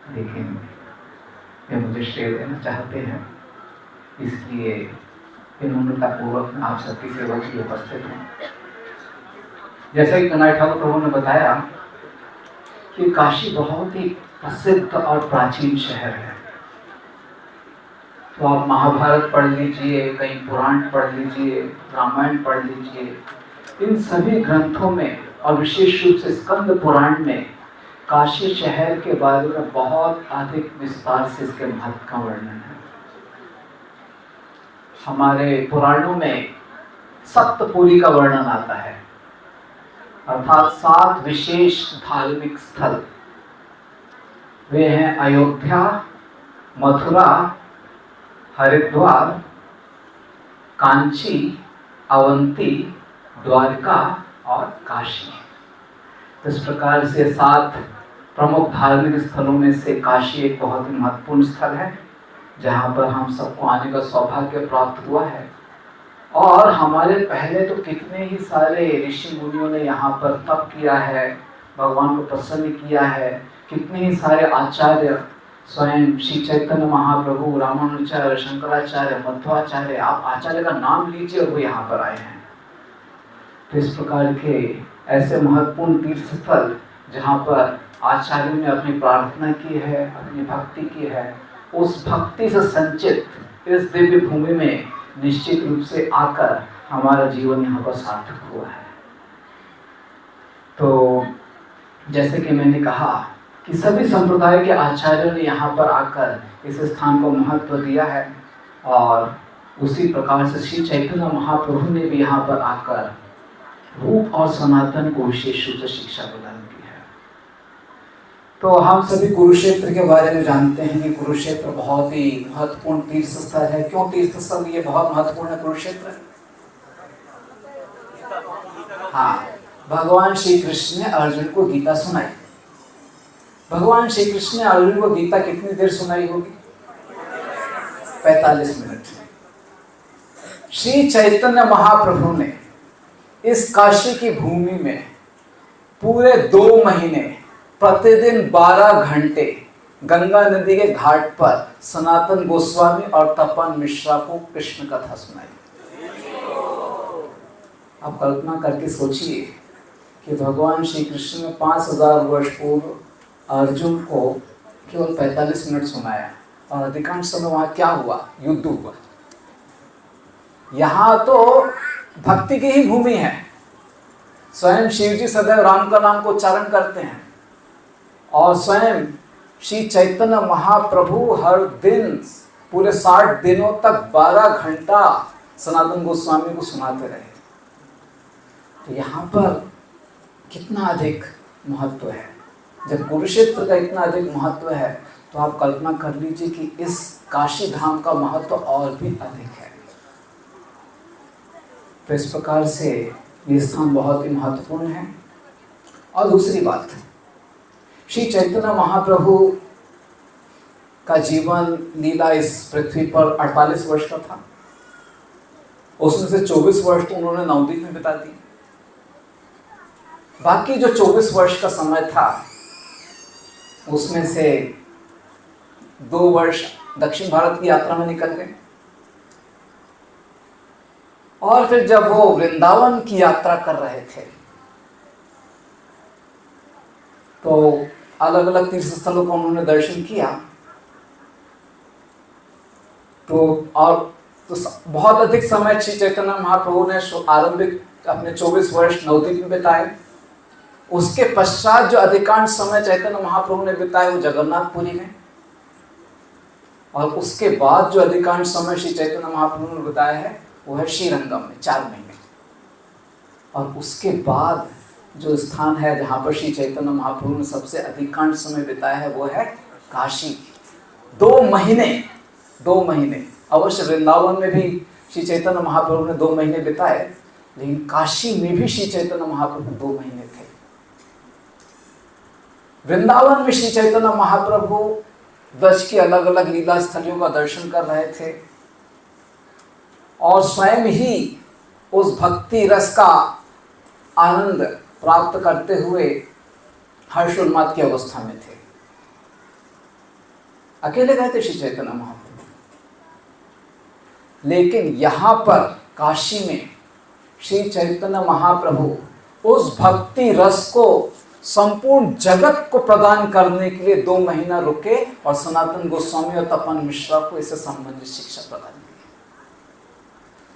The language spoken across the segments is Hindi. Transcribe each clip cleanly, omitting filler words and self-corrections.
लेकिन वे मुझे श्रेय देना चाहते हैं, इसलिए विनम्रता पूर्वक मैं आप सबकी सेवा के लिए उपस्थित हूँ। जैसा कि कन्हैया ठाकुर प्रभु ने बताया कि काशी बहुत ही प्रसिद्ध और प्राचीन शहर है। तो आप महाभारत पढ़ लीजिए, कहीं पुराण पढ़ लीजिए, रामायण पढ़ लीजिए, इन सभी ग्रंथों में और विशेष रूप से स्कंद पुराण में काशी शहर के बारे में बहुत अधिक विस्तार से इसके महत्व का वर्णन है। हमारे पुराणों में सप्तपुरी का वर्णन आता है, अर्थात 7 विशेष धार्मिक स्थल। वे हैं अयोध्या, मथुरा, हरिद्वार, कांची, अवंती, द्वारका और काशी। इस प्रकार से 7 प्रमुख धार्मिक स्थलों में से काशी एक बहुत ही महत्वपूर्ण स्थल है, जहाँ पर हम सबको आने का सौभाग्य प्राप्त हुआ है। और हमारे पहले तो कितने ही सारे ऋषि मुनियों ने यहाँ पर तप किया है, भगवान को प्रसन्न किया है। कितने ही सारे आचार्य, स्वयं श्री चैतन्य महाप्रभु, रामानुजाचार्य, शंकराचार्य, मध्वाचार्य, आप आचार्य का नाम लीजिए, वो यहाँ पर आए हैं। तो इस प्रकार के ऐसे महत्वपूर्ण तीर्थ स्थल जहाँ पर आचार्यों ने अपनी प्रार्थना की है, अपनी भक्ति की है, उस भक्ति से संचित इस दिव्य भूमि में निश्चित रूप से आकर हमारा जीवन यहाँ पर सार्थक हुआ है। तो जैसे कि मैंने कहा कि सभी संप्रदाय के आचार्यों ने यहाँ पर आकर इस स्थान को महत्व दिया है, और उसी प्रकार से श्री चैतन्य महाप्रभु ने भी यहाँ पर आकर रूप और सनातन को विशेष रूप से शिक्षा प्रदान की है। तो हम सभी कुरुक्षेत्र के बारे में जानते हैं कि कुरुक्षेत्र बहुत ही महत्वपूर्ण तीर्थ स्थल है। क्यों तीर्थ स्थल ये बहुत महत्वपूर्ण है कुरुक्षेत्र? हाँ, भगवान श्री कृष्ण ने अर्जुन को गीता सुनाई। भगवान श्री कृष्ण ने अर्जुन को गीता कितनी देर सुनाई होगी? 45 मिनट। श्री चैतन्य महाप्रभु ने इस काशी की भूमि में पूरे 2 महीने प्रतिदिन 12 घंटे गंगा नदी के घाट पर सनातन गोस्वामी और तपन मिश्रा को कृष्ण कथा सुनाई। आप कल्पना करके सोचिए कि भगवान श्री कृष्ण ने 5000 वर्ष पूर्व अर्जुन को केवल 45 मिनट सुनाया, और अधिकांश समय वहां क्या हुआ? युद्ध हुआ। यहाँ तो भक्ति की ही भूमि है। स्वयं शिव जी सदैव राम का नाम को उच्चारण करते हैं, और स्वयं श्री चैतन्य महाप्रभु हर दिन पूरे 60 दिनों तक 12 घंटा सनातन गोस्वामी को सुनाते रहे। तो यहाँ पर कितना अधिक महत्व है। जब कुरुक्षेत्र का इतना अधिक महत्व है, तो आप कल्पना कर लीजिए कि इस काशी धाम का महत्व और भी अधिक है। तो इस प्रकार से ये स्थान बहुत ही महत्वपूर्ण है। और दूसरी बात, श्री चैतन्य महाप्रभु का जीवन लीला इस पृथ्वी पर 48 वर्ष का था। उसमें से 24 वर्ष तो उन्होंने नवद्वीप में बिता दी। बाकी जो 24 वर्ष का समय था, उसमें से 2 वर्ष दक्षिण भारत की यात्रा में निकल गए, और फिर जब वो वृंदावन की यात्रा कर रहे थे, तो अलग अलग तीर्थ स्थलों का उन्होंने दर्शन किया। तो बहुत अधिक समय श्री चैतन्य महाप्रभु ने आरंभिक अपने 24 वर्ष नवद्वीप में बिताए। उसके पश्चात जो अधिकांश समय चैतन्य महाप्रभु ने बिताए वो जगन्नाथपुरी में, और उसके बाद जो अधिकांश समय श्री चैतन्य महाप्रभु ने बिताया है वो है श्रीरंगम में 4 महीने। और उसके बाद जो स्थान है जहाँ पर श्री चैतन्य महाप्रभु ने सबसे अधिकांश समय बिताया है वो है काशी। 2 महीने। अवश्य वृंदावन में भी श्री चैतन्य महाप्रभु ने 2 महीने बिताए, लेकिन काशी में भी श्री चैतन्य महाप्रभु 2 महीने थे। वृंदावन में श्री चैतन्य महाप्रभु ब्रज की अलग अलग लीला स्थलियों का दर्शन कर रहे थे, और स्वयं ही उस भक्ति रस का आनंद प्राप्त करते हुए हर्षोन्माद की अवस्था में थे। अकेले गए थे श्री चैतन्य महाप्रभु। लेकिन यहाँ पर काशी में श्री चैतन्य महाप्रभु उस भक्ति रस को संपूर्ण जगत को प्रदान करने के लिए 2 महीना रुके और सनातन गोस्वामी और तपन मिश्रा को इससे संबंधित शिक्षा प्रदान की।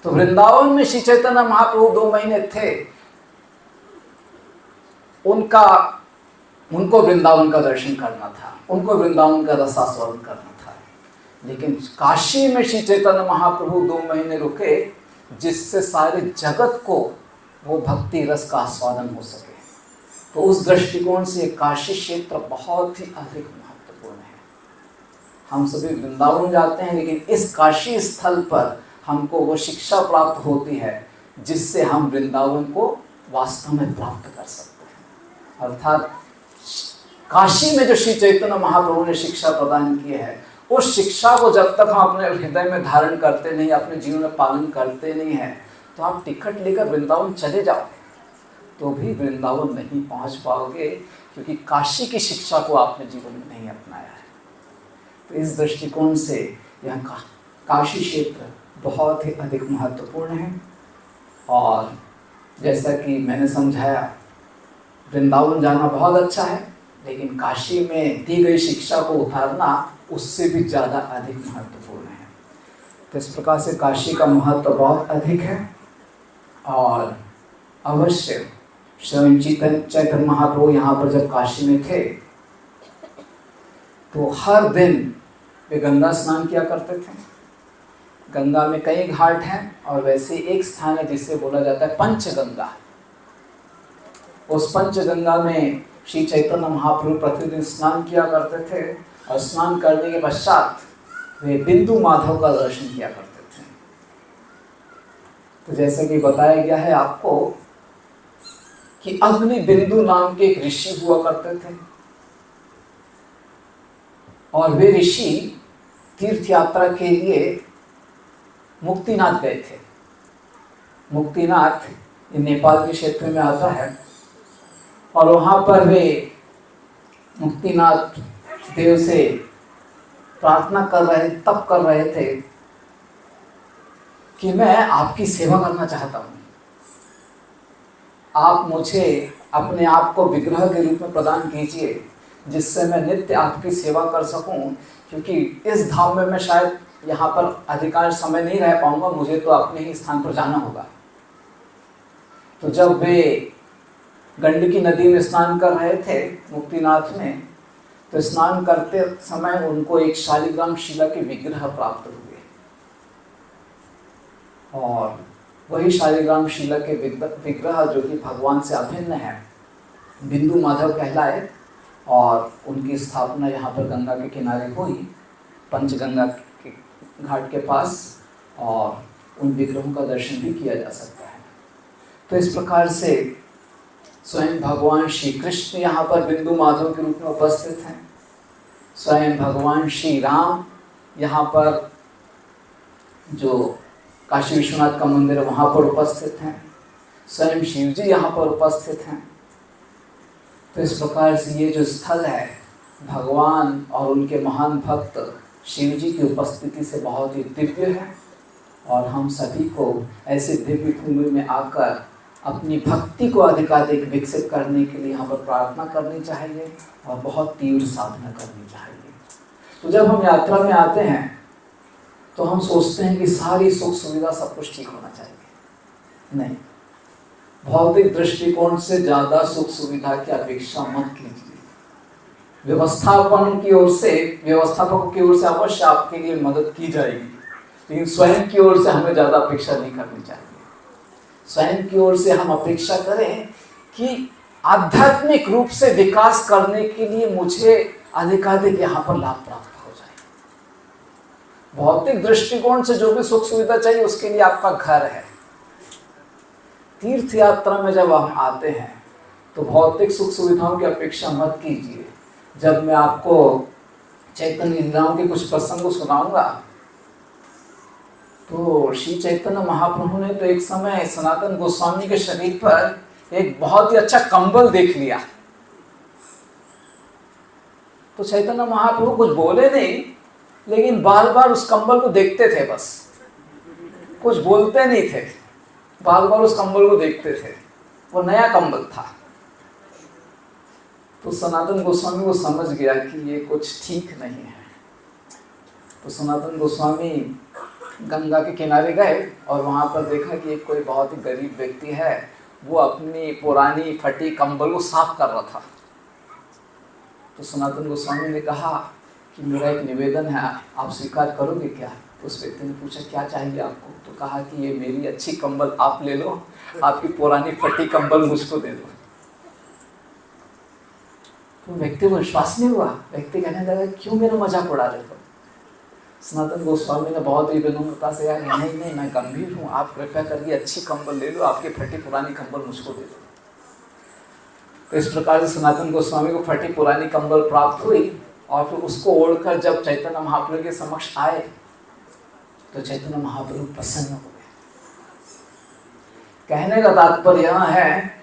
तो वृंदावन में श्री चैतन्य महाप्रभु 2 महीने थे। उनको वृंदावन का दर्शन करना था, उनको वृंदावन का रसास्वादन करना था। लेकिन काशी में श्री चैतन्य महाप्रभु 2 महीने रुके, जिससे सारे जगत को वो भक्ति रस का आस्वादन हो सके। तो उस दृष्टिकोण से काशी क्षेत्र बहुत ही अधिक महत्वपूर्ण है। हम सभी वृंदावन जाते हैं, लेकिन इस काशी स्थल पर हमको वो शिक्षा प्राप्त होती है जिससे हम वृंदावन को वास्तव में प्राप्त कर सकते हैं। अर्थात काशी में जो श्री चैतन्य महाप्रभु ने शिक्षा प्रदान की है, उस शिक्षा को जब तक हम अपने हृदय में धारण करते नहीं, अपने जीवन में पालन करते नहीं है, तो आप टिकट लेकर वृंदावन चले जाओगे तो भी वृंदावन नहीं पहुंच पाओगे, क्योंकि काशी की शिक्षा को आपने जीवन में नहीं अपनाया है। तो इस दृष्टिकोण से यह काशी क्षेत्र बहुत ही अधिक महत्वपूर्ण है। और जैसा कि मैंने समझाया, वृंदावन जाना बहुत अच्छा है, लेकिन काशी में दी गई शिक्षा को उतारना उससे भी ज़्यादा अधिक महत्वपूर्ण है। तो इस प्रकार से काशी का महत्व बहुत अधिक है। और अवश्य स्वयं चैतन्य महाप्रभु यहाँ पर जब काशी में थे तो हर दिन वे गंगा स्नान किया करते थे। गंगा में कई घाट हैं और वैसे एक स्थान है जिसे बोला जाता है पंचगंगा। उस पंचगंगा में श्री चैतन्य महाप्रभु प्रतिदिन स्नान किया करते थे और स्नान करने के पश्चात वे बिंदु माधव का दर्शन किया करते थे। तो जैसे कि बताया गया है आपको कि अग्नि बिंदु नाम के एक ऋषि हुआ करते थे और वे ऋषि तीर्थ यात्रा के लिए मुक्तिनाथ गए थे। मुक्तिनाथ ये नेपाल के क्षेत्र में आता है और वहाँ पर वे मुक्तिनाथ देव से प्रार्थना कर रहे, तप कर रहे थे कि मैं आपकी सेवा करना चाहता हूँ, आप मुझे अपने आप को विग्रह के रूप में प्रदान कीजिए जिससे मैं नित्य आपकी सेवा कर सकूं, क्योंकि इस धाम में मैं शायद यहाँ पर अधिकांश समय नहीं रह पाऊंगा, मुझे तो अपने ही स्थान पर जाना होगा। तो जब वे गंडकी नदी में स्नान कर रहे थे मुक्तिनाथ में, तो स्नान करते समय उनको एक शालिग्राम शिला के विग्रह प्राप्त हुए और वही शालिग्राम शिला के विग्रह जो कि भगवान से अभिन्न है, बिंदु माधव कहलाए और उनकी स्थापना यहाँ पर गंगा के किनारे हुई, पंचगंगा के घाट के पास, और उन विग्रहों का दर्शन भी किया जा सकता है। तो इस प्रकार से स्वयं भगवान श्री कृष्ण यहाँ पर बिंदु माधव के रूप में उपस्थित हैं। स्वयं भगवान श्री राम यहाँ पर जो काशी विश्वनाथ का मंदिर है वहाँ पर उपस्थित हैं। स्वयं शिव जी यहाँ पर उपस्थित हैं। तो इस प्रकार से ये जो स्थल है भगवान और उनके महान भक्त शिव जी की उपस्थिति से बहुत ही दिव्य है और हम सभी को ऐसे दिव्य भूमि में आकर अपनी भक्ति को अधिकाधिक विकसित करने के लिए यहाँ पर प्रार्थना करनी चाहिए और बहुत तीव्र साधना करनी चाहिए। तो जब हम यात्रा में आते हैं तो हम सोचते हैं कि सारी सुख सुविधा सब कुछ ठीक होना चाहिए। नहीं, भौतिक दृष्टिकोण से ज़्यादा सुख सुविधा की अपेक्षा मत कीजिए। व्यवस्थापन की ओर से, व्यवस्थापकों की ओर से अवश्य आपके लिए मदद की जाएगी, लेकिन स्वयं की ओर से हमें ज़्यादा अपेक्षा नहीं करनी चाहिए। स्वयं की ओर से हम अपेक्षा करें कि आध्यात्मिक रूप से विकास करने के लिए मुझे अधिकाधिक यहाँ पर लाभ प्राप्त हो जाए। भौतिक दृष्टिकोण से जो भी सुख सुविधा चाहिए उसके लिए आपका घर है। तीर्थ यात्रा में जब हम आते हैं तो भौतिक सुख सुविधाओं की अपेक्षा मत कीजिए। जब मैं आपको चैतन्य लीलाओं के कुछ प्रसंग सुनाऊंगा तो श्री चैतन्य महाप्रभु ने तो एक समय सनातन गोस्वामी के शरीर पर एक बहुत ही अच्छा कंबल देख लिया। तो चैतन्य महाप्रभु कुछ बोले नहीं, लेकिन बार बार उस कंबल को देखते थे, बस कुछ बोलते नहीं थे, बार बार उस कंबल को देखते थे। वो नया कंबल था। तो सनातन गोस्वामी को समझ गया कि ये कुछ ठीक नहीं है। तो सनातन गोस्वामी गंगा के किनारे गए और वहाँ पर देखा कि एक कोई बहुत ही गरीब व्यक्ति है, वो अपनी पुरानी फटी कंबल को साफ कर रहा था। तो सनातन गोस्वामी ने कहा कि मेरा एक निवेदन है, आप स्वीकार करोगे क्या? तो उस व्यक्ति ने पूछा क्या चाहिए आपको? तो कहा कि ये मेरी अच्छी कंबल आप ले लो, आपकी पुरानी फटी कंबल मुझको दे दो। तो व्यक्ति को विश्वास नहीं हुआ। व्यक्ति कहने लगा क्यों मेरा मजाक उड़ा रहे हो? सनातन गोस्वामी ने बहुत ही विनम्रता से कहा नहीं नहीं, मैं गंभीर हूँ, आप कृपया करके अच्छी कंबल ले लो, आपकी फटी पुरानी कंबल मुझको दे दो। तो इस प्रकार से सनातन गोस्वामी को फटी पुरानी कंबल प्राप्त हुई और फिर उसको ओढ़कर जब चैतन्य महाप्रभु के समक्ष आए तो चैतन्य महाप्रभु प्रसन्न हो गए। कहने का तात्पर्य यह है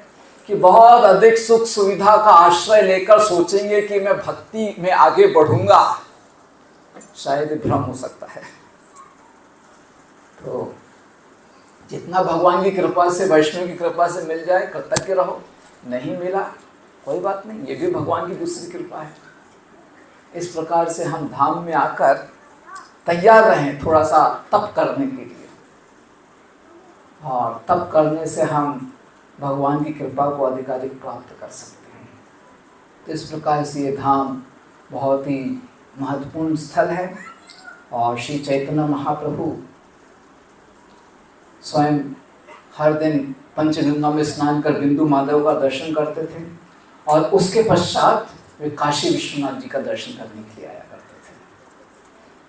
कि बहुत अधिक सुख सुविधा का आश्रय लेकर सोचेंगे कि मैं भक्ति में आगे बढ़ूंगा, शायद भ्रम हो सकता है। तो जितना भगवान की कृपा से, वैष्णव की कृपा से मिल जाए कृतज्ञ रहो, नहीं मिला कोई बात नहीं, ये भी भगवान की दूसरी कृपा है। इस प्रकार से हम धाम में आकर तैयार रहें थोड़ा सा तप करने के लिए, और तप करने से हम भगवान की कृपा को अधिकाधिक प्राप्त कर सकते हैं। तो इस प्रकार से ये धाम बहुत ही महत्वपूर्ण स्थल है। और श्री चैतन्य महाप्रभु स्वयं हर दिन पंचगंगा में स्नान कर बिंदु माधव का दर्शन करते थे और उसके पश्चात वे काशी विश्वनाथ जी का दर्शन करने के लिए आया करते थे।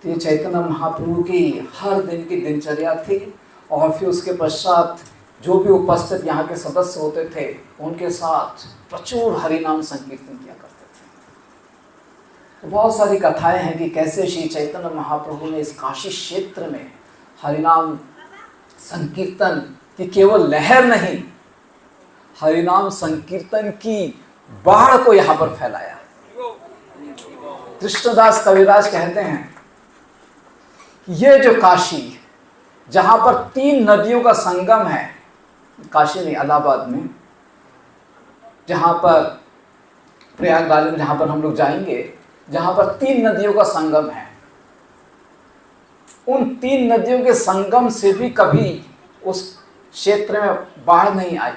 तो ये चैतन्य महाप्रभु की हर दिन की दिनचर्या थी। और फिर उसके पश्चात जो भी उपस्थित यहाँ के सदस्य होते थे उनके साथ प्रचुर हरिनाम संकीर्तन किया करते थे। तो बहुत सारी कथाएं हैं कि कैसे श्री चैतन्य महाप्रभु ने इस काशी क्षेत्र में हरिनाम संकीर्तन की केवल लहर नहीं, हरिनाम संकीर्तन की बाढ़ को यहाँ पर फैलाया। कृष्णदास कविराज कहते हैं कि ये जो काशी, जहाँ पर 3 नदियों का संगम है, काशी नहीं इलाहाबाद में, जहाँ पर प्रयागराज में जहाँ पर हम लोग जाएंगे, जहाँ पर 3 नदियों का संगम है, उन 3 नदियों के संगम से भी कभी उस क्षेत्र में बाढ़ नहीं आई।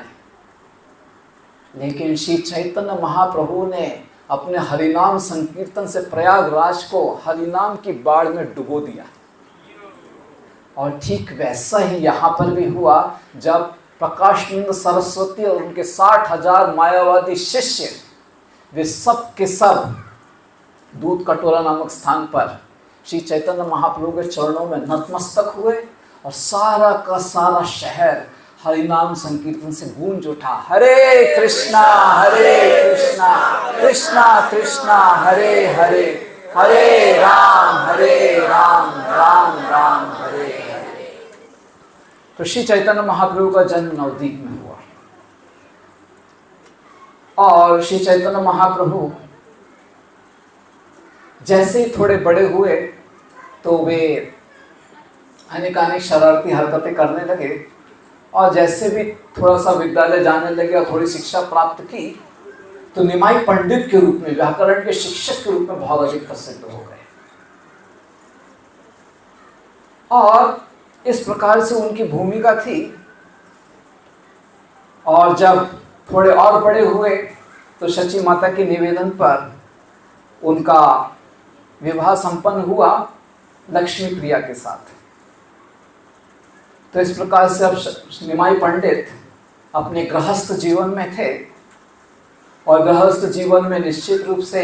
लेकिन श्री चैतन्य महाप्रभु ने अपने हरिनाम संकीर्तन से प्रयागराज को हरिनाम की बाढ़ में डुबो दिया। और ठीक वैसा ही यहाँ पर भी हुआ जब प्रकाशानंद सरस्वती और उनके 60,000 मायावादी शिष्य, वे सब के सब दूध कटोरा नामक स्थान पर श्री चैतन्य महाप्रभु के चरणों में नतमस्तक हुए और सारा का सारा शहर हरिनाम संकीर्तन से गूंज उठा। हरे कृष्णा कृष्णा कृष्णा हरे हरे, हरे राम राम राम हरे हरे। तो श्री चैतन्य महाप्रभु का जन्म नवदीप में हुआ और श्री चैतन्य महाप्रभु जैसे ही थोड़े बड़े हुए तो वे अनेक शरारती हरकतें करने लगे और जैसे भी थोड़ा सा विद्यालय जाने लगे और थोड़ी शिक्षा प्राप्त की तो निमाई पंडित के रूप में, व्याकरण के शिक्षक के रूप में बहुत अधिक प्रसिद्ध हो गए। और इस प्रकार से उनकी भूमिका थी। और जब थोड़े और बड़े हुए तो शची माता के निवेदन पर उनका विवाह संपन्न हुआ लक्ष्मी प्रिया के साथ। तो इस प्रकार से अब निमाई पंडित अपने गृहस्थ जीवन में थे और गृहस्थ जीवन में निश्चित रूप से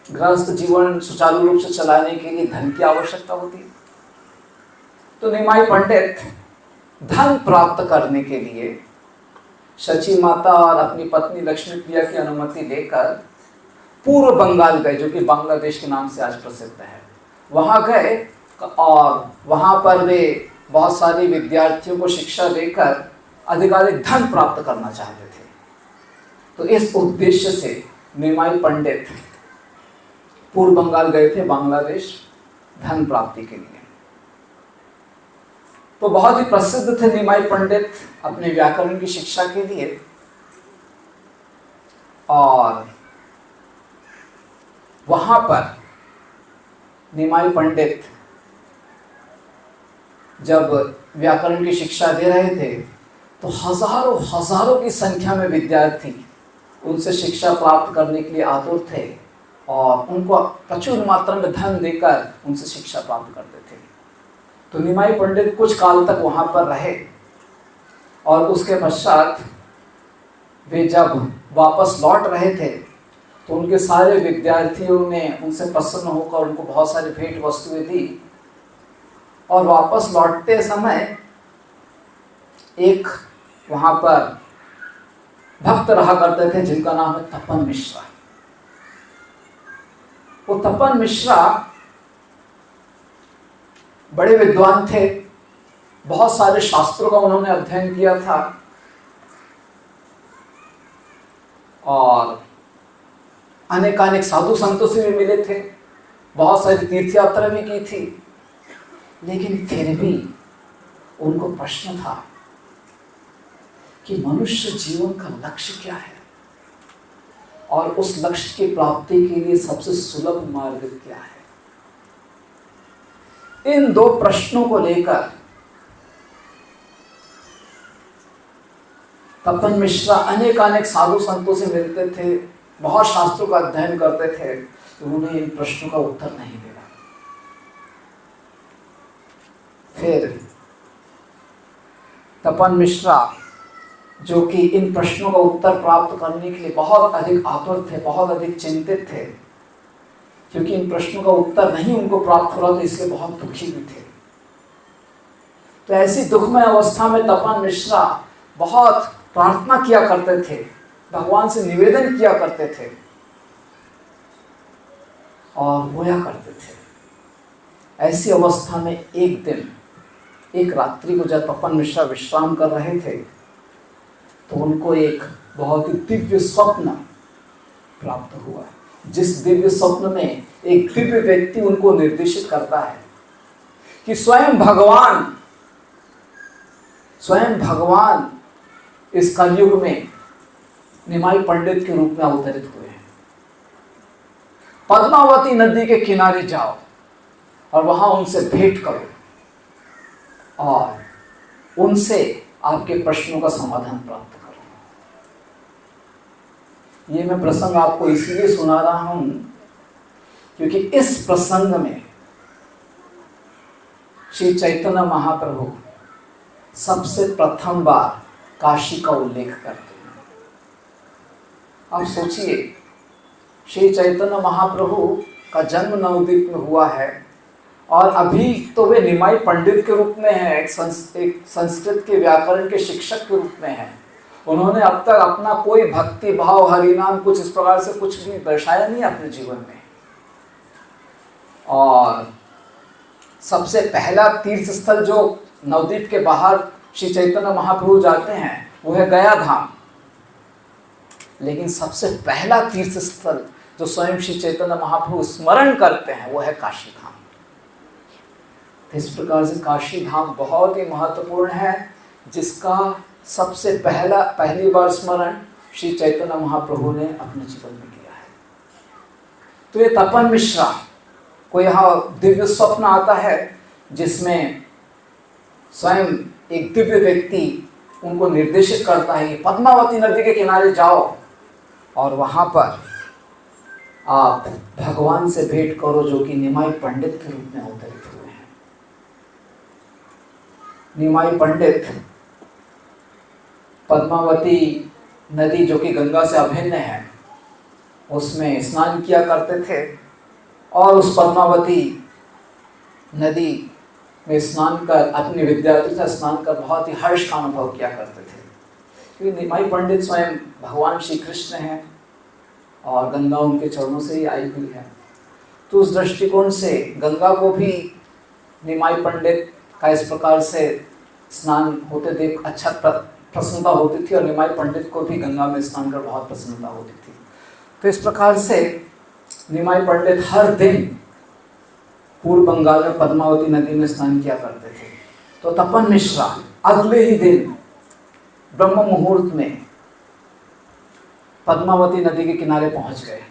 गृहस्थ जीवन सुचारू रूप से चलाने के लिए धन की आवश्यकता होती है। तो निमाई पंडित धन प्राप्त करने के लिए शची माता और अपनी पत्नी लक्ष्मी प्रिया की अनुमति लेकर पूर्व बंगाल गए, जो कि बांग्लादेश के नाम से आज प्रसिद्ध है। वहां गए और वहां पर वे बहुत सारे विद्यार्थियों को शिक्षा देकर अधिकाधिक धन प्राप्त करना चाहते थे। तो इस उद्देश्य से निमाई पंडित पूर्व बंगाल गए थे, बांग्लादेश, धन प्राप्ति के लिए। तो बहुत ही प्रसिद्ध थे निमाई पंडित अपने व्याकरण की शिक्षा के लिए। और वहां पर निमाई पंडित जब व्याकरण की शिक्षा दे रहे थे तो हजारों हजारों की संख्या में विद्यार्थी उनसे शिक्षा प्राप्त करने के लिए आतुर थे और उनको प्रचुर मात्रा में धन देकर उनसे शिक्षा प्राप्त करते थे। तो निमाई पंडित कुछ काल तक वहां पर रहे और उसके पश्चात वे जब वापस लौट रहे थे तो उनके सारे विद्यार्थियों ने उनसे प्रसन्न होकर उनको बहुत सारी भेंट वस्तुएं दी। और वापस लौटते समय एक वहां पर भक्त रहा करते थे जिनका नाम है तपन मिश्रा। वो तपन मिश्रा बड़े विद्वान थे, बहुत सारे शास्त्रों का उन्होंने अध्ययन किया था और अनेकानेक साधु संतों से भी मिले थे, बहुत सारी तीर्थ यात्रा भी की थी। लेकिन फिर भी उनको प्रश्न था कि मनुष्य जीवन का लक्ष्य क्या है और उस लक्ष्य की प्राप्ति के लिए सबसे सुलभ मार्ग क्या है। इन दो प्रश्नों को लेकर तपन मिश्रा अनेकानेक साधु संतों से मिलते थे, बहुत शास्त्रों का अध्ययन करते थे, तो उन्हें इन प्रश्नों का उत्तर नहीं मिला। फिर तपन मिश्रा जो कि इन प्रश्नों का उत्तर प्राप्त करने के लिए बहुत अधिक आतुर थे, बहुत अधिक चिंतित थे, क्योंकि इन प्रश्नों का उत्तर नहीं उनको प्राप्त हो रहा था, इसलिए बहुत दुखी भी थे। तो ऐसी दुखमय अवस्था में तपन मिश्रा बहुत प्रार्थना किया करते थे, भगवान से निवेदन किया करते थे और रोया करते थे। ऐसी अवस्था में एक दिन, एक रात्रि को जब तपन मिश्रा विश्राम कर रहे थे तो उनको एक बहुत ही दिव्य स्वप्न प्राप्त हुआ, जिस दिव्य स्वप्न में एक दिव्य व्यक्ति उनको निर्देशित करता है कि स्वयं भगवान इस कलयुग में निमाई पंडित के रूप में अवतरित हुए हैं। पद्मावती नदी के किनारे जाओ और वहां उनसे भेंट करो और उनसे आपके प्रश्नों का समाधान प्राप्त करो। ये मैं प्रसंग आपको इसलिए सुना रहा हूं क्योंकि इस प्रसंग में श्री चैतन्य महाप्रभु सबसे प्रथम बार काशी का उल्लेख करते हैं। आप सोचिए, श्री चैतन्य महाप्रभु का जन्म नवद्वीप में हुआ है और अभी तो वे निमाई पंडित के रूप में हैं, एक संस्कृत के व्याकरण के शिक्षक के रूप में हैं। उन्होंने अब तक अपना कोई भक्ति भाव, हरिनाम, कुछ इस प्रकार से कुछ भी दर्शाया नहीं अपने जीवन में। और सबसे पहला तीर्थ स्थल जो नवद्वीप के बाहर श्री चैतन्य महाप्रभु जाते हैं वो है गया धाम, लेकिन सबसे पहला तीर्थ स्थल जो स्वयं श्री चैतन्य महाप्रभु स्मरण करते हैं वो है काशी धाम। इस प्रकार से काशी धाम बहुत ही महत्वपूर्ण है, जिसका सबसे पहली बार स्मरण श्री चैतन्य महाप्रभु ने अपने जीवन में किया है। तो ये तपन मिश्रा को यहाँ दिव्य स्वप्न आता है जिसमें स्वयं एक दिव्य व्यक्ति उनको निर्देशित करता है कि पद्मावती नदी के किनारे जाओ और वहां पर आप भगवान से भेंट करो जो कि निमाई पंडित के रूप में अवतरित हुए हैं। निमाई पंडित पद्मावती नदी जो कि गंगा से अभिन्न है उसमें स्नान किया करते थे और उस पद्मावती नदी में स्नान कर अपने विद्यार्थियों से स्नान कर बहुत ही हर्ष का अनुभव किया करते थे, क्योंकि निमाई पंडित स्वयं भगवान श्री कृष्ण हैं और गंगा उनके चरणों से ही आई हुई है। तो उस दृष्टिकोण से गंगा को भी निमाई पंडित का इस प्रकार से स्नान होते देख अच्छा प्रसन्नता होती थी और निमाई पंडित को भी गंगा में स्नान कर बहुत प्रसन्नता होती थी। तो इस प्रकार से निमाई पंडित हर दिन पूर्व बंगाल में पद्मावती नदी में स्नान किया करते थे। तो तपन मिश्रा अगले ही दिन ब्रह्म मुहूर्त में पद्मावती नदी के किनारे पहुंच गए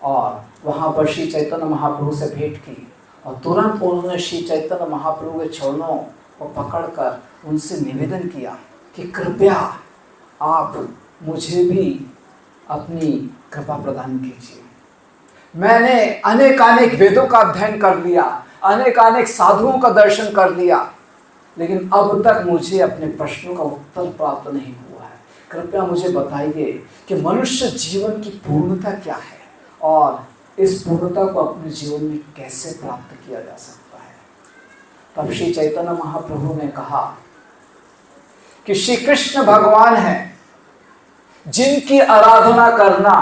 और वहां पर श्री चैतन्य महाप्रभु से भेंट की और तुरंत उन्होंने श्री चैतन्य महाप्रभु के चरणों को पकड़कर उनसे निवेदन किया कि कृपया आप मुझे भी अपनी कृपा प्रदान कीजिए। मैंने अनेकानेक वेदों का अध्ययन कर लिया, अनेकानेक साधुओं का दर्शन कर लिया, लेकिन अब तक मुझे अपने प्रश्नों का उत्तर प्राप्त नहीं हुआ है। कृपया मुझे बताइए कि मनुष्य जीवन की पूर्णता क्या है और इस पूर्णता को अपने जीवन में कैसे प्राप्त किया जा सकता है। तब श्री चैतन्य महाप्रभु ने कहा कि श्री कृष्ण भगवान है जिनकी आराधना करना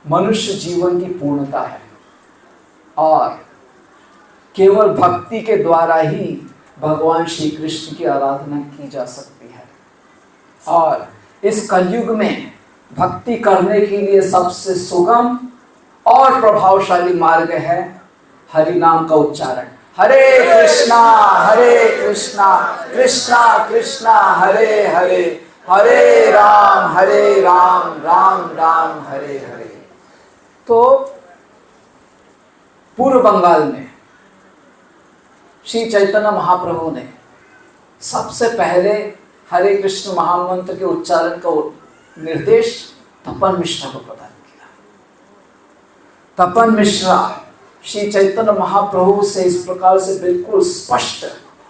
मनुष्य जीवन की पूर्णता है और केवल भक्ति के द्वारा ही भगवान श्री कृष्ण की आराधना की जा सकती है। और इस कलयुग में भक्ति करने के लिए सबसे सुगम और प्रभावशाली मार्ग है हरि नाम का उच्चारण। हरे कृष्णा कृष्णा कृष्णा हरे हरे, हरे राम राम राम हरे हरे। तो पूर्व बंगाल में श्री चैतन्य महाप्रभु ने सबसे पहले हरे कृष्ण महामंत्र के उच्चारण का निर्देश तपन मिश्रा को प्रदान किया। तपन मिश्रा श्री चैतन्य महाप्रभु से इस प्रकार से बिल्कुल स्पष्ट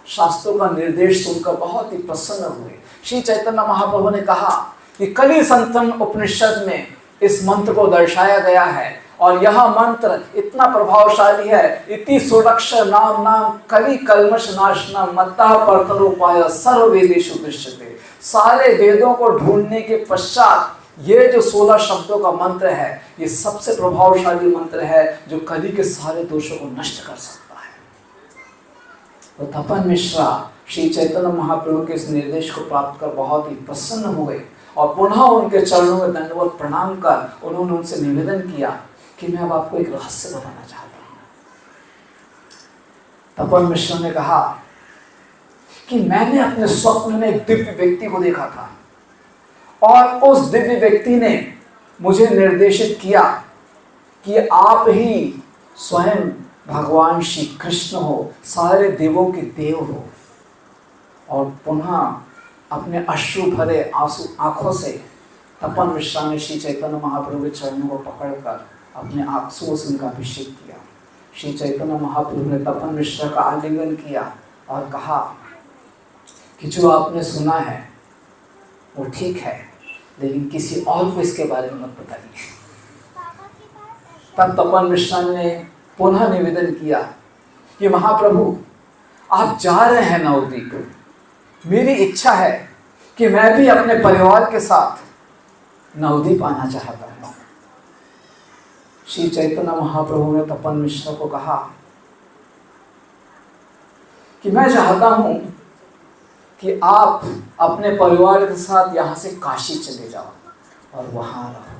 शास्त्रों का निर्देश सुनकर बहुत ही प्रसन्न हुए। श्री चैतन्य महाप्रभु ने कहा कि कली संतन उपनिषद में इस मंत्र को दर्शाया गया है और यह मंत्र इतना प्रभावशाली है। इति सुरक्ष नाम नाम कली कल्मष नाशना मत्ता परतरोपाय सर्व वेदेषु दृश्यते। सारे वेदों को ढूंढने के पश्चात ये जो 16 शब्दों का मंत्र है, ये सबसे प्रभावशाली मंत्र है जो कली के सारे दोषों को नष्ट कर सकता है। तो तपन मिश्रा श्री चैतन्य महाप्रभु के इस निर्देश को प्राप्त कर बहुत ही प्रसन्न हो गए और पुनः उनके चरणों में दंडवत प्रणाम कर उन्होंने उनसे निवेदन किया कि मैं अब आपको एक रहस्य बताना चाहता हूँ। तपन मिश्रा ने कहा कि मैंने अपने स्वप्न में एक दिव्य व्यक्ति को देखा था और उस दिव्य व्यक्ति ने मुझे निर्देशित किया कि आप ही स्वयं भगवान श्री कृष्ण हो, सारे देवों के देव हो। और पुनः अपने अश्रु भरे आंसू आंखों से तपन मिश्रा ने श्री चैतन्य महाप्रभु के चरणों को पकड़कर अपने आंसुओं से उनका अभिषेक किया। श्री चैतन्य महाप्रभु ने तपन मिश्रा का आलिंगन किया और कहा कि जो आपने सुना है वो ठीक है, लेकिन किसी और को इसके बारे में मत बताइए। तब तपन मिश्रा ने पुनः निवेदन किया कि महाप्रभु आप जा रहे हैं नवद्वीप, मेरी इच्छा है कि मैं भी अपने परिवार के साथ नवद्वीप आना चाहता हूँ। श्री चैतन्य महाप्रभु ने तपन मिश्रा को कहा कि मैं चाहता हूँ कि आप अपने परिवार के साथ यहाँ से काशी चले जाओ और वहाँ रहो।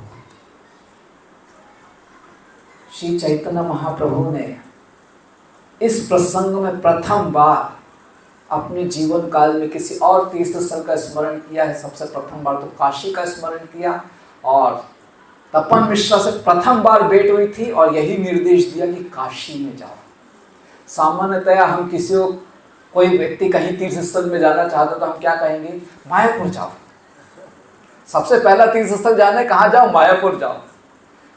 श्री चैतन्य महाप्रभु ने इस प्रसंग में प्रथम बार अपने जीवन काल में किसी और तीर्थ स्थल का स्मरण किया है। सबसे प्रथम बार तो काशी का स्मरण किया और तपन मिश्रा से प्रथम बार भेंट हुई थी और यही निर्देश दिया कि काशी में जाओ। सामान्यतया हम किसी को कोई व्यक्ति कहीं तीर्थ स्थल में जाना चाहता तो हम क्या कहेंगे, मायापुर जाओ। सबसे पहला तीर्थ स्थल जाने कहाँ जाओ, मायापुर जाओ।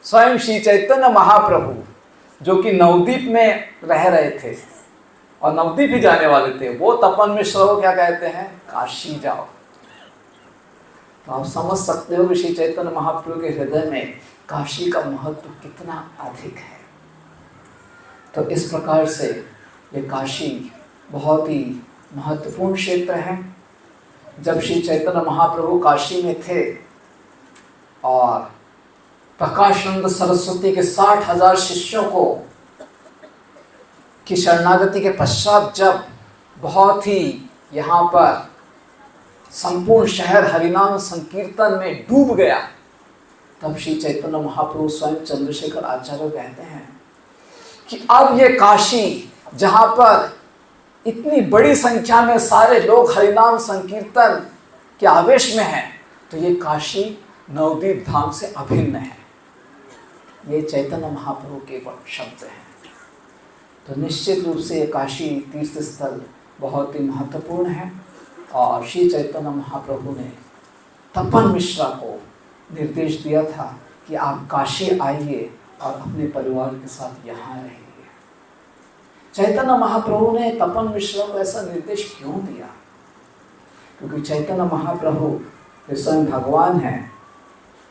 स्वयं श्री चैतन्य महाप्रभु जो कि नवद्वीप में रह रहे थे और नवद्वीप ही जाने वाले थे, वो तपन मिश्रा को क्या कहते हैं, काशी जाओ। तो आप समझ सकते हो कि श्री चैतन्य महाप्रभु के हृदय में काशी का महत्व कितना अधिक है। तो इस प्रकार से ये काशी बहुत ही महत्वपूर्ण क्षेत्र है। जब श्री चैतन्य महाप्रभु काशी में थे और प्रकाशानंद सरस्वती के 60,000 शिष्यों को की शरणागति के पश्चात जब बहुत ही यहाँ पर संपूर्ण शहर हरिनाम संकीर्तन में डूब गया, तब श्री चैतन्य महाप्रभु स्वयं चंद्रशेखर आचार्य कहते हैं कि अब ये काशी जहाँ पर इतनी बड़ी संख्या में सारे लोग हरिनाम संकीर्तन के आवेश में हैं, तो ये काशी नवदीप धाम से अभिन्न है। ये चैतन्य महाप्रभु के शब्द हैं। तो निश्चित रूप से ये काशी तीर्थ स्थल बहुत ही महत्वपूर्ण है। और श्री चैतन्य महाप्रभु ने तपन मिश्रा को निर्देश दिया था कि आप काशी आइए और अपने परिवार के साथ यहाँ रहिए। चैतन्य महाप्रभु ने तपन मिश्रा को ऐसा निर्देश क्यों दिया? क्योंकि चैतन्य महाप्रभु जो स्वयं भगवान हैं,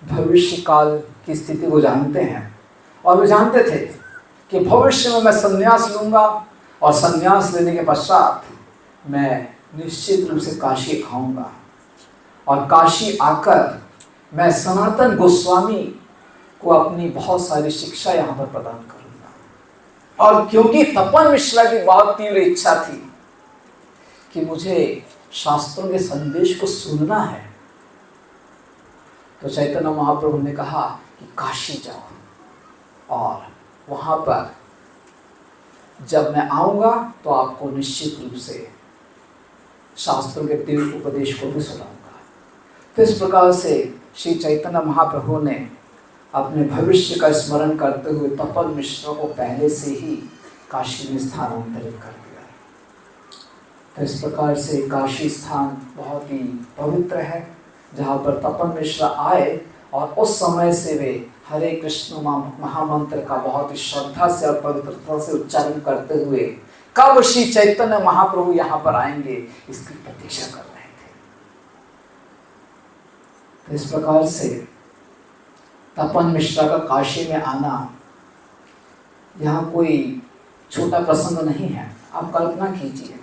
भविष्य काल की स्थिति को जानते हैं और वे जानते थे कि भविष्य में मैं संन्यास लूँगा और संन्यास लेने के पश्चात मैं निश्चित रूप से काशी खाऊंगा और काशी आकर मैं सनातन गोस्वामी को अपनी बहुत सारी शिक्षा यहाँ पर प्रदान करूँगा। और क्योंकि तपन मिश्रा की बहुत तीव्र इच्छा थी कि मुझे शास्त्रों के संदेश को सुनना है, तो चैतन्य महाप्रभु ने कहा कि काशी जाओ और वहाँ पर जब मैं आऊँगा तो आपको निश्चित रूप से शास्त्रों के दिव्य उपदेश को भी सुनाऊंगा। तो इस प्रकार से श्री चैतन्य महाप्रभु ने अपने भविष्य का स्मरण करते हुए तपन मिश्रा को पहले से ही काशी में स्थानांतरित कर दिया। तो इस प्रकार से काशी स्थान बहुत ही पवित्र है, जहाँ पर तपन मिश्रा आए और उस समय से वे हरे कृष्ण महामंत्र का बहुत ही श्रद्धा से और पवित्रता से उच्चारण करते हुए कब श्री चैतन्य महाप्रभु यहाँ पर आएंगे इसकी प्रतीक्षा कर रहे थे। तो इस प्रकार से तपन मिश्रा का काशी में आना यहाँ कोई छोटा प्रसंग नहीं है। आप कल्पना कीजिए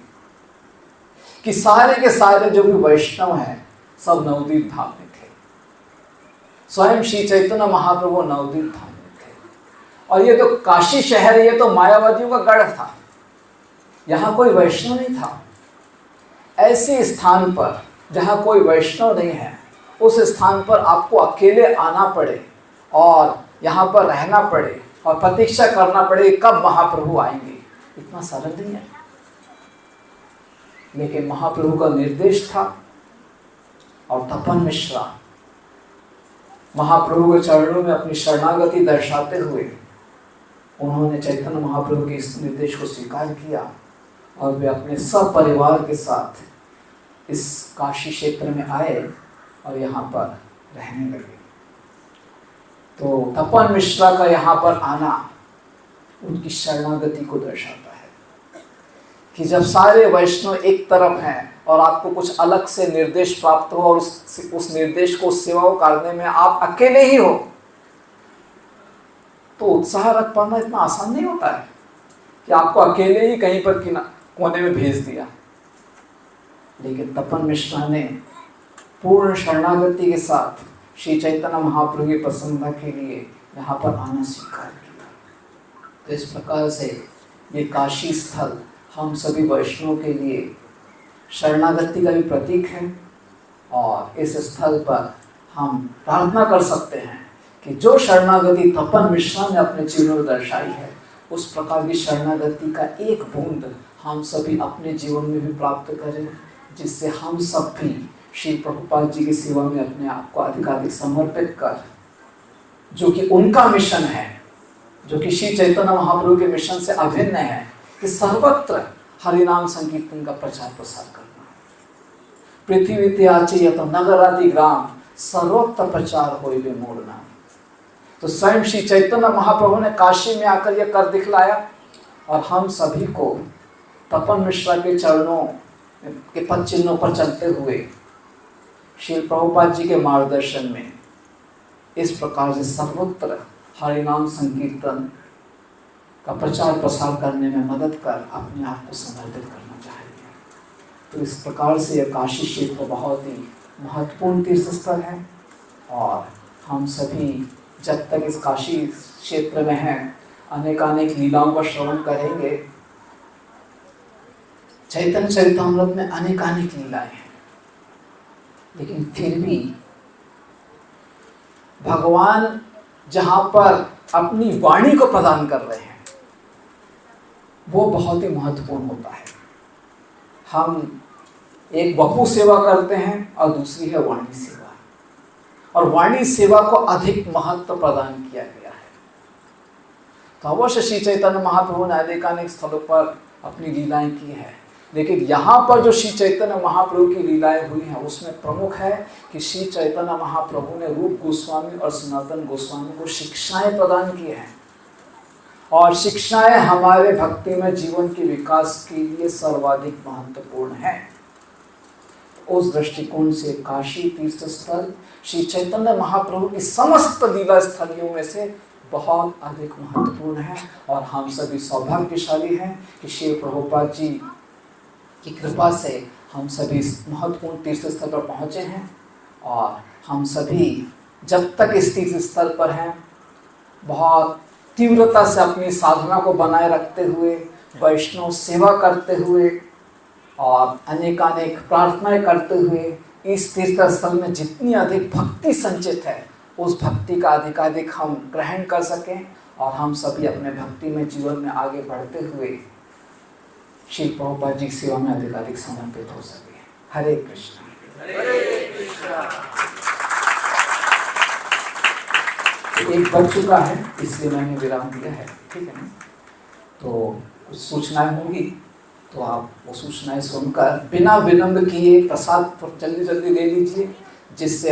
कि सारे के सारे जो भी वैष्णव हैं सब नवदीप धाम में थे। स्वयं श्री चैतन्य महाप्रभु नवदीप धाम में थे और ये तो काशी शहर, ये तो मायावादियों का गढ़ था, यहाँ कोई वैष्णव नहीं था। ऐसे स्थान पर जहाँ कोई वैष्णव नहीं है, उस स्थान पर आपको अकेले आना पड़े और यहाँ पर रहना पड़े और प्रतीक्षा करना पड़े कब महाप्रभु आएंगे, इतना सरल नहीं है। लेकिन महाप्रभु का निर्देश था और तपन मिश्रा महाप्रभु के चरणों में अपनी शरणागति दर्शाते हुए उन्होंने चैतन्य महाप्रभु के इस निर्देश को स्वीकार किया और वे अपने सब परिवार के साथ इस काशी क्षेत्र में आए और यहाँ पर रहने लगे। तो तपन मिश्रा का यहाँ पर आना उनकी शरणागति को दर्शाता है कि जब सारे वैष्णव एक तरफ हैं और आपको कुछ अलग से निर्देश प्राप्त हो और उस निर्देश को, उस सेवा को करने में आप अकेले ही हो, तो उत्साह रख पाना इतना आसान नहीं होता है कि आपको अकेले ही कहीं पर कोने में भेज दिया। लेकिन तपन मिश्रा ने पूर्ण शरणागति के साथ श्री चैतन्य महाप्रभु की प्रसन्नता के लिए यहाँ पर आना स्वीकार किया। तो इस प्रकार से ये काशी स्थल हम सभी वैष्णव के लिए शरणागति का भी प्रतीक है और इस स्थल पर हम प्रार्थना कर सकते हैं कि जो शरणागति तपन मिश्रा ने अपने जीवन में दर्शाई है, उस प्रकार की शरणागति का एक बूंद हम सभी अपने जीवन में भी प्राप्त करें, जिससे हम सब भी श्री प्रभुपाद जी की सेवा में अपने आप को अधिकाधिक समर्पित कर, जो कि उनका मिशन है, जो कि श्री चैतन्य महाप्रभु के मिशन से अभिन्न है, कि सर्वत्र हरिनाम संकीर्तन का प्रचार प्रसार करना। पृथ्वी त्याचे यत नगर आदि ग्राम सर्वत्र प्रचार होय वे मोर नाम। तो स्वयं श्री चैतन्य महाप्रभु ने काशी में आकर यह कर दिखलाया और हम सभी को तपन मिश्रा के चरणों के पद चिन्हों पर चलते हुए श्री प्रभुपाद जी के मार्गदर्शन में इस प्रकार से सर्वत्र हरिनाम संकीर्तन का प्रचार प्रसार करने में मदद कर अपने आप को समर्पित करना चाहिए। तो इस प्रकार से यह काशी क्षेत्र बहुत ही महत्वपूर्ण तीर्थ स्थल है और हम सभी जब तक इस काशी क्षेत्र में हैं अनेकानेक लीलाओं का श्रवण करेंगे। चैतन्य चरितामृत में अनेकानेक लीलाएं हैं, लेकिन फिर भी भगवान जहाँ पर अपनी वाणी को प्रदान कर रहे हैं वो बहुत ही महत्वपूर्ण होता है। हम एक वपु सेवा करते हैं और दूसरी है वाणी सेवा, और वाणी सेवा को अधिक महत्व प्रदान किया गया है। तो अवश्य श्री चैतन्य महाप्रभु ने अनेकानेक स्थलों पर अपनी लीलाएं की है, लेकिन यहाँ पर जो श्री चैतन्य महाप्रभु की लीलाएं हुई हैं उसमें प्रमुख है कि श्री चैतन्य महाप्रभु ने रूप गोस्वामी और सनातन गोस्वामी को शिक्षाएं प्रदान की हैं, और शिक्षाएं हमारे भक्ति में जीवन के विकास के लिए सर्वाधिक महत्वपूर्ण है। उस दृष्टिकोण से काशी तीर्थ स्थल श्री चैतन्य महाप्रभु की समस्त लीला स्थलियों में से बहुत अधिक महत्वपूर्ण है, और हम सभी सौभाग्यशाली हैं कि श्री प्रभुपाद जी की कृपा से हम सभी इस महत्वपूर्ण तीर्थ स्थल पर पहुँचे हैं, और हम सभी जब तक इस तीर्थ स्थल पर हैं बहुत तीव्रता से अपनी साधना को बनाए रखते हुए, वैष्णव सेवा करते हुए और अनेकानेक प्रार्थनाएं करते हुए इस तीर्थ स्थल में जितनी अधिक भक्ति संचित है उस भक्ति का अधिकाधिक हम ग्रहण कर सकें, और हम सभी अपने भक्ति में जीवन में आगे बढ़ते हुए श्री प्रभुपाद जी की सेवा में अधिकाधिक समर्पित हो सके। हरे कृष्ण। एक बज चुका है इसलिए मैंने विराम दिया है, ठीक है ना? तो कुछ सूचनाएं होंगी तो आप वो सूचनाएं सुनकर बिना विलंब किए प्रसाद जल्दी जल्दी ले लीजिए, जिससे